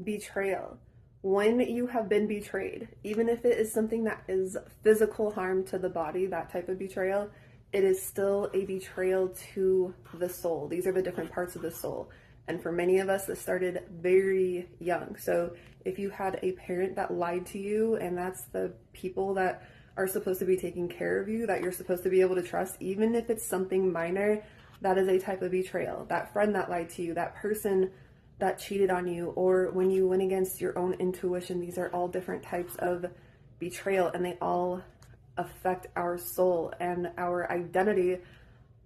Betrayal. When you have been betrayed, even if it is something that is physical harm to the body, that type of betrayal, it is still a betrayal to the soul. These are the different parts of the soul. And for many of us, this started very young. So if you had a parent that lied to you, and that's the people that are supposed to be taking care of you, that you're supposed to be able to trust, even if it's something minor, that is a type of betrayal. That friend that lied to you, that person that cheated on you, or when you went against your own intuition, these are all different types of betrayal, and they all affect our soul, and our identity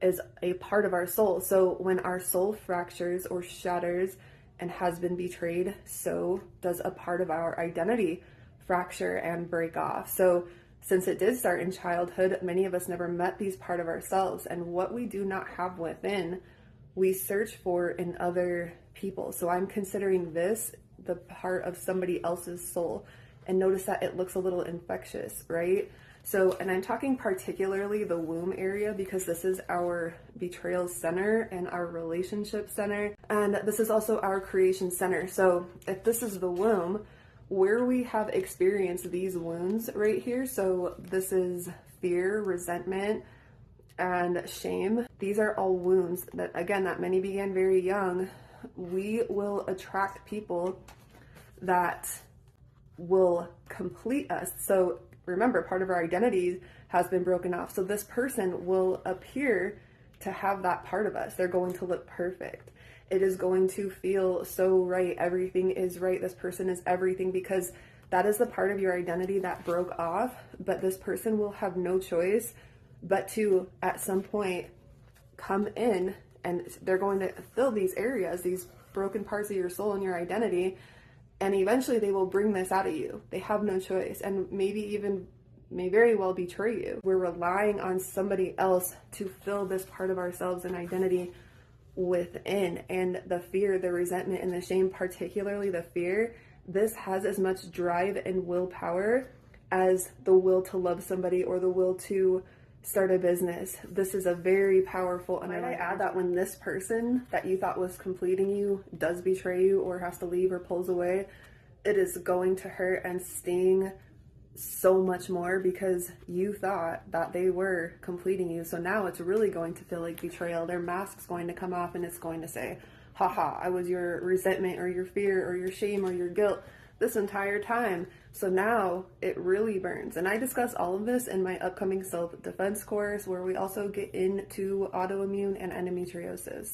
is a part of our soul. So when our soul fractures or shatters and has been betrayed, so does a part of our identity fracture and break off. So since it did start in childhood, many of us never met these part of ourselves, and what we do not have within, we search for in other people. So I'm considering this the part of somebody else's soul, and notice that it looks a little infectious, right? So, and I'm talking particularly the womb area because this is our betrayal center and our relationship center, and this is also our creation center. So if this is the womb, where we have experienced these wounds right here, so this is fear, resentment, and shame. These are all wounds that, again, that many began very young. We will attract people that will complete us. So remember, part of our identity has been broken off. So this person will appear to have that part of us. They're going to look perfect. It is going to feel so right. Everything is right. This person is everything, because that is the part of your identity that broke off. But this person will have no choice but to, at some point, come in, and they're going to fill these areas, these broken parts of your soul and your identity, and eventually they will bring this out of you. They have no choice, and maybe even may very well betray you. We're relying on somebody else to fill this part of ourselves and identity within, and the fear, the resentment, and the shame, particularly the fear, this has as much drive and willpower as the will to love somebody or the will to start a business. This is a very powerful, and I add that when this person that you thought was completing you does betray you or has to leave or pulls away, it is going to hurt and sting so much more because you thought that they were completing you. So now it's really going to feel like betrayal. Their mask's going to come off and it's going to say, haha, I was your resentment or your fear or your shame or your guilt this entire time. So now it really burns. And I discuss all of this in my upcoming self-defense course, where we also get into autoimmune and endometriosis.